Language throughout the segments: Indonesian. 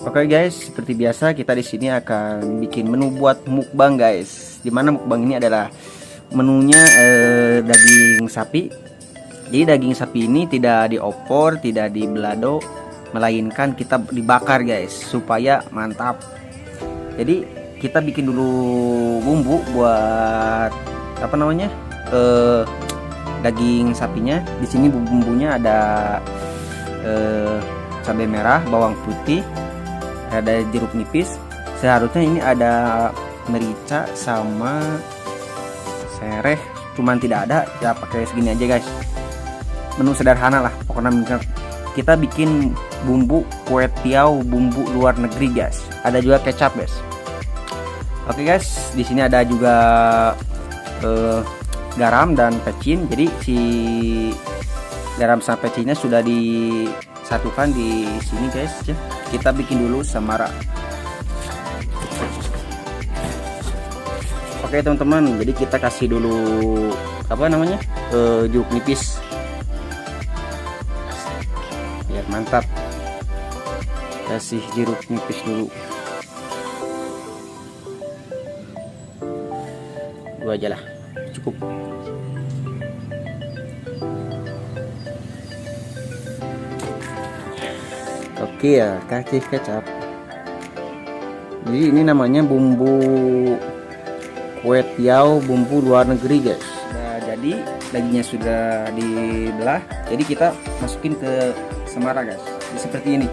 Oke guys, seperti biasa kita di sini akan bikin menu buat mukbang guys. Dimana mukbang ini adalah menunya daging sapi. Jadi daging sapi ini tidak diopor, tidak dibelado, melainkan kita dibakar guys supaya mantap. Jadi kita bikin dulu bumbu buat apa namanya daging sapinya. Di sini bumbunya ada cabai merah, bawang putih, ada jeruk nipis. Seharusnya ini ada merica sama sereh, cuman tidak ada, ya pakai segini aja guys. Menu sederhana lah pokoknya. Kita bikin bumbu kue tiaw bumbu luar negeri guys. Ada juga kecap guys. Oke guys, di sini ada juga garam dan pecin. Jadi si garam sama pecinnya sudah disatukan di sini guys. Kita bikin dulu samara. Oke teman-teman, jadi kita kasih dulu apa namanya jeruk nipis biar mantap. Kasih jeruk nipis dulu, dua aja lah, cukup. Oke ya, kasih kecap. Jadi ini namanya bumbu kue tiaw bumbu luar negeri guys. Nah, jadi dagingnya sudah dibelah, jadi kita masukin ke samara guys. Jadi seperti ini.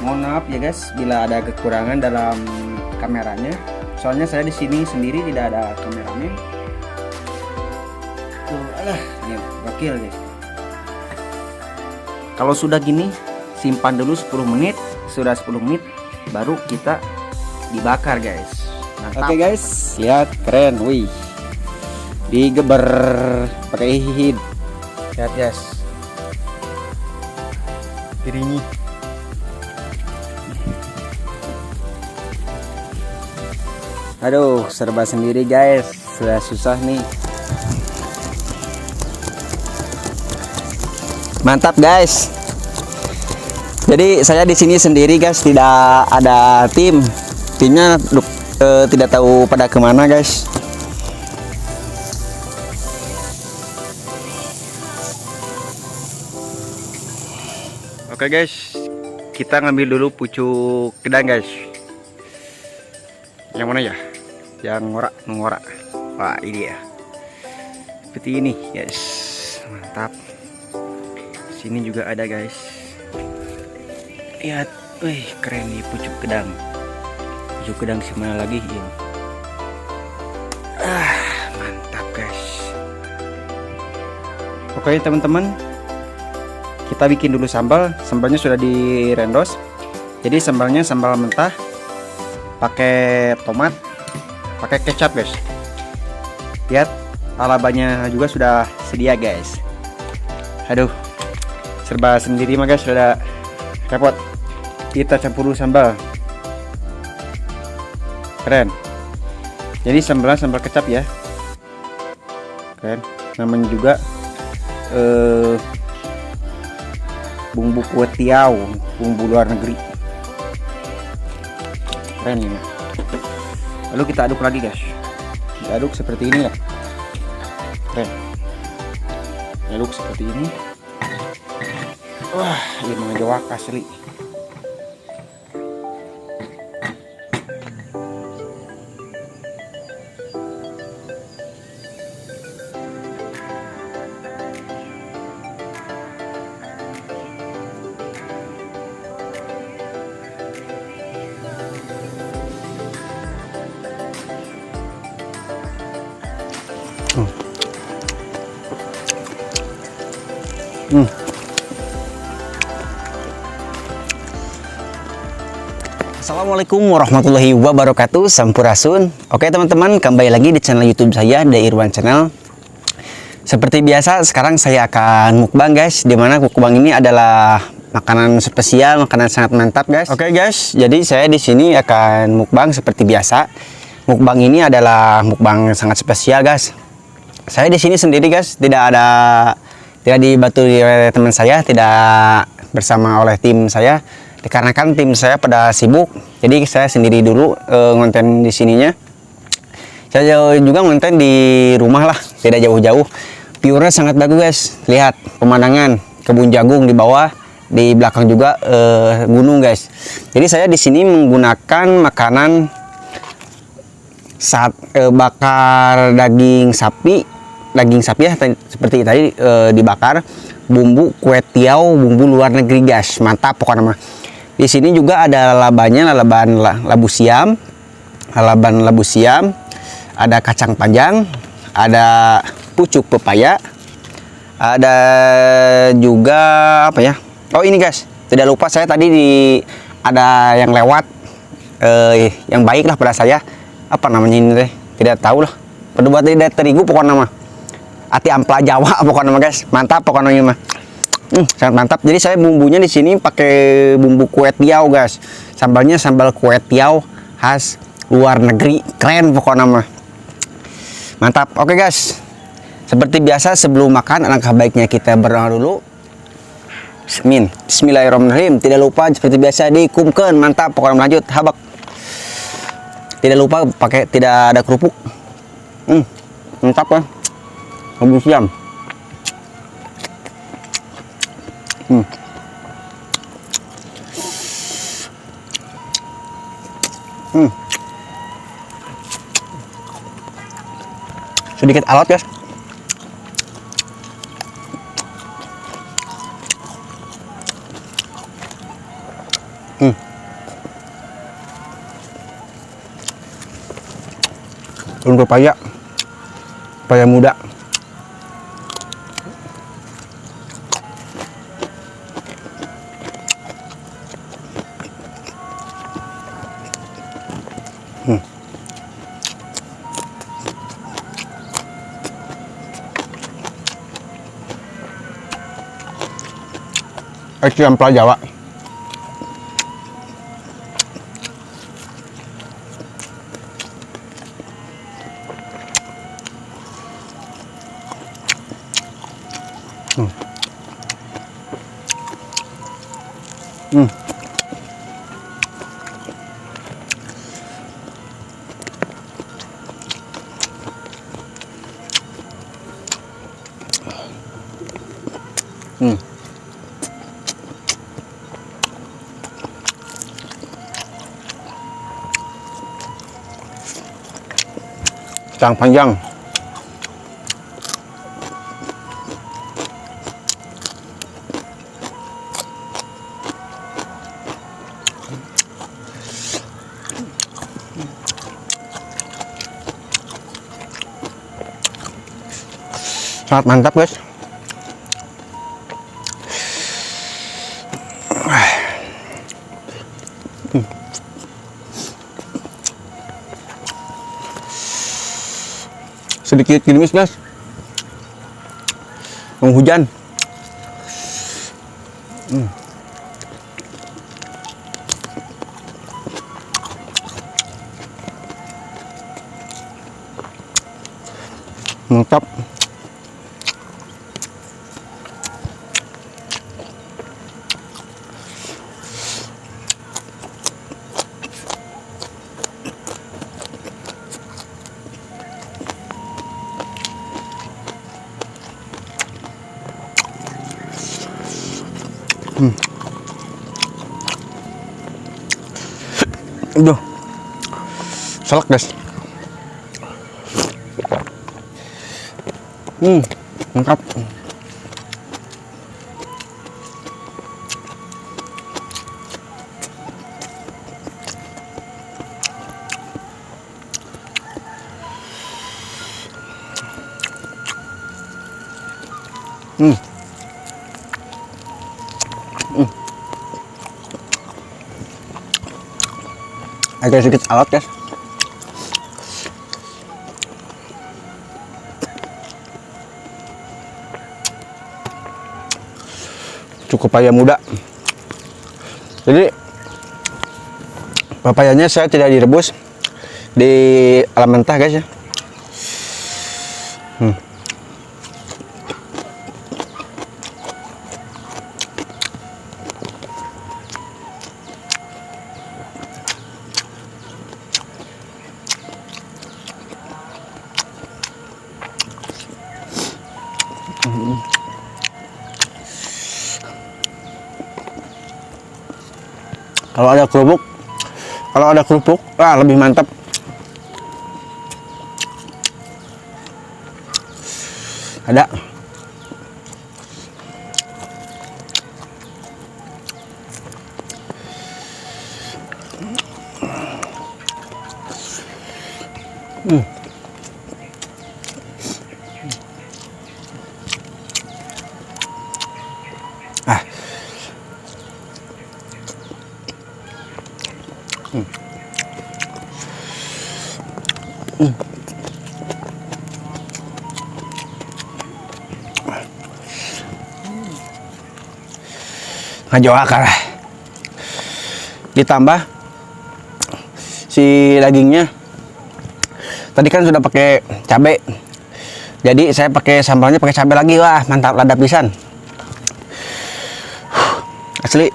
Mohon maaf ya guys bila ada kekurangan dalam kameranya. Soalnya saya di sini sendiri, tidak ada kameramen. Tuh, ya wakil guys. Kalau sudah gini, simpan dulu 10 menit. Sudah 10 menit baru kita dibakar guys. Mantap. Oke guys, lihat keren, wih. Digeber pakai hihid. Lihat guys. Piringi. Aduh, serba sendiri guys. Sudah susah nih. Mantap guys. Jadi saya di sini sendiri guys, tidak ada tim. Timnya tidak tahu pada kemana guys. Oke guys, kita ngambil dulu pucuk gedang guys. Yang mana ya? Yang ngorak. Wah ini ya. Seperti ini guys. Mantap. Sini juga ada guys. Lihat, wih keren nih pucuk gedang. Pucuk gedang mana lagi ini? Mantap guys. Oke teman-teman, kita bikin dulu sambal. Sambalnya sudah direndos. Jadi sambalnya sambal mentah, pakai tomat, pakai kecap guys. Lihat, alabanya juga sudah sedia guys. Aduh, serba sendiri mah guys, sudah repot. Kita campur dulu sambal. Keren. Jadi sambalnya sambal kecap ya. Keren. Namanya juga bumbu kue tiaw bumbu luar negeri. Keren ini. Lalu kita aduk lagi guys. Kita aduk seperti ini ya. Keren. Aduk seperti ini. Wah, ini mengejawak asli. Assalamualaikum warahmatullahi wabarakatuh. Sampurasun. Oke teman-teman, kembali lagi di channel YouTube saya, The Irwan Channel. Seperti biasa, sekarang saya akan mukbang guys. Dimana mukbang ini adalah makanan spesial, makanan sangat mantap guys. Oke guys, jadi saya di sini akan mukbang seperti biasa. Mukbang ini adalah mukbang sangat spesial guys. Saya di sini sendiri guys, tidak ada tidak dibantu oleh teman saya, tidak bersama oleh tim saya, dikarenakan tim saya pada sibuk. Jadi saya sendiri dulu ngonten di sininya. Saya juga ngonten di rumah lah, tidak jauh-jauh. View-nya sangat bagus guys, lihat pemandangan kebun jagung di bawah, di belakang juga gunung guys. Jadi saya di sini menggunakan makanan saat bakar daging sapi ya, seperti tadi dibakar, bumbu kue tiaw, bumbu luar negeri guys, mantap pokoknya mah. Di sini juga ada lalaban labu siam, ada kacang panjang, ada pucuk pepaya, ada juga apa ya? Oh ini guys, tidak lupa saya tadi ada yang lewat yang baik lah pada saya. Apa namanya ini teh? Tidak tahu lah. Perbuat dari terigu pokoknya mah. Ati ampla Jawa pokoknya mah guys. Mantap pokoknya mah. Sangat mantap. Jadi saya bumbunya di sini pakai bumbu kue tiaw guys. Sambalnya sambal kue tiaw khas luar negeri. Keren pokoknya mah. Mantap. Oke guys. Seperti biasa sebelum makan alangkah baiknya kita berdoa dulu. Bismillahirrahmanirrahim. Tidak lupa seperti biasa dikumkan. Mantap. Pokoknya lanjut habak. Tidak lupa tidak ada kerupuk. Mantap kan? Labu siam. Sedikit alot guys. Daun pepaya muda. Es ampla Jawa. Kacang panjang. Sangat mantap guys. Sedikit gerimis guys, hujan. Mantap. Udah salak guys. Lengkap. Agak sedikit alat guys. Cukup pepaya muda. Jadi papayanya saya tidak direbus, di alam mentah guys ya. Kalau ada kerupuk, lebih mantap. Ada. Ngajoak lah. Ditambah si dagingnya. Tadi kan sudah pakai cabai. Jadi saya pakai sambalnya pakai cabai lagi. Wah, mantap lada pisan. Asli.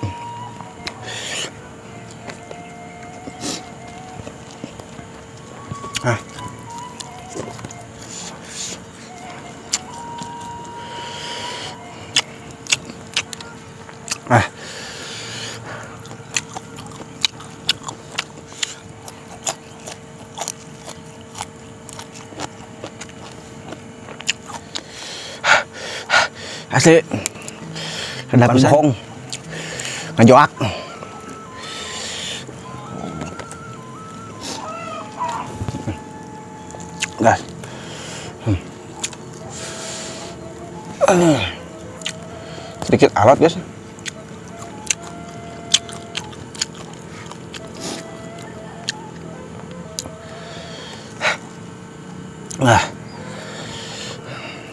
Asli. Lada pisan. Bohong. Ngajoak. Gas. Sedikit alot, guys.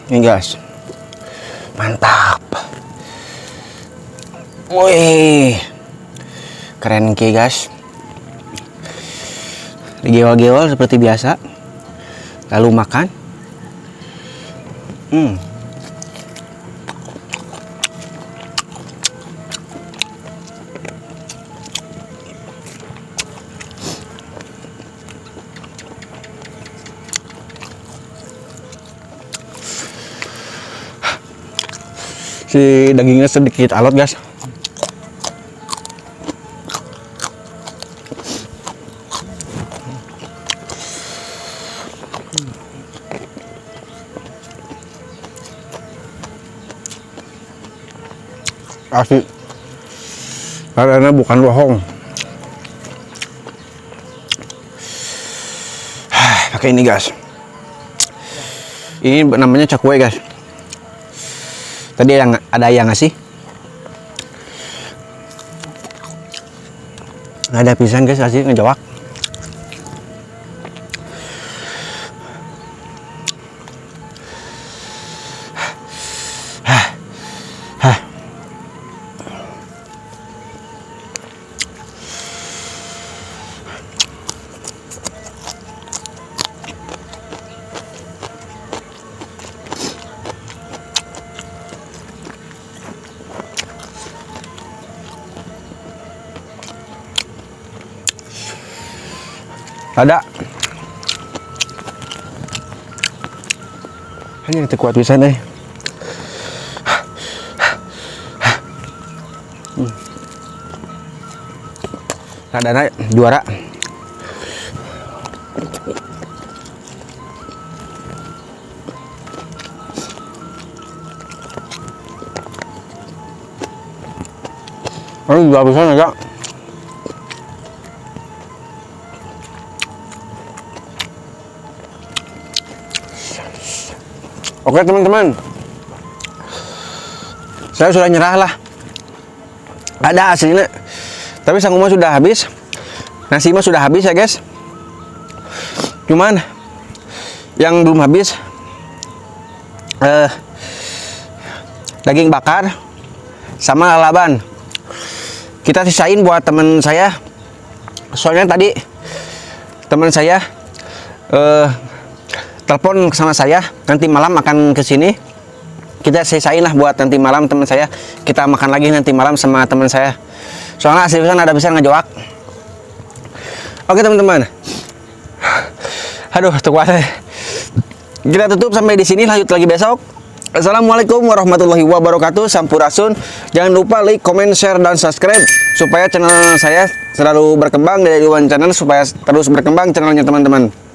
Ini guys, mantap. Wih, keren ki guys. Digewal-gewal seperti biasa, lalu makan. Si dagingnya sedikit alot guys. Asli, karena bukan bohong. Pakai ini guys. Ini namanya cakwe guys. Tadi ada yang ngasih. Ada pisang guys, asli ngejawak. Ada. Hanya yang terkuat bisa nih. Ada juara. Ini bagusan aja. Oke teman-teman, saya sudah nyerah lah. Ada aslinya, tapi sanggup mah sudah habis, nasi mah sudah habis ya guys. Cuman yang belum habis daging bakar sama lalaban. Kita sisain buat teman saya. Soalnya tadi teman saya telepon sama saya, nanti malam akan ke sini. Kita sisain lah buat nanti malam teman saya. Kita makan lagi nanti malam sama teman saya. Soalnya asli ada bisa ngejoak. Oke teman-teman. Aduh, terkuat. Kita tutup sampai di sini, lanjut lagi besok. Assalamualaikum warahmatullahi wabarakatuh. Sampurasun. Jangan lupa like, comment, share, dan subscribe supaya channel saya selalu berkembang, dari Iwan Channel supaya terus berkembang channelnya teman-teman.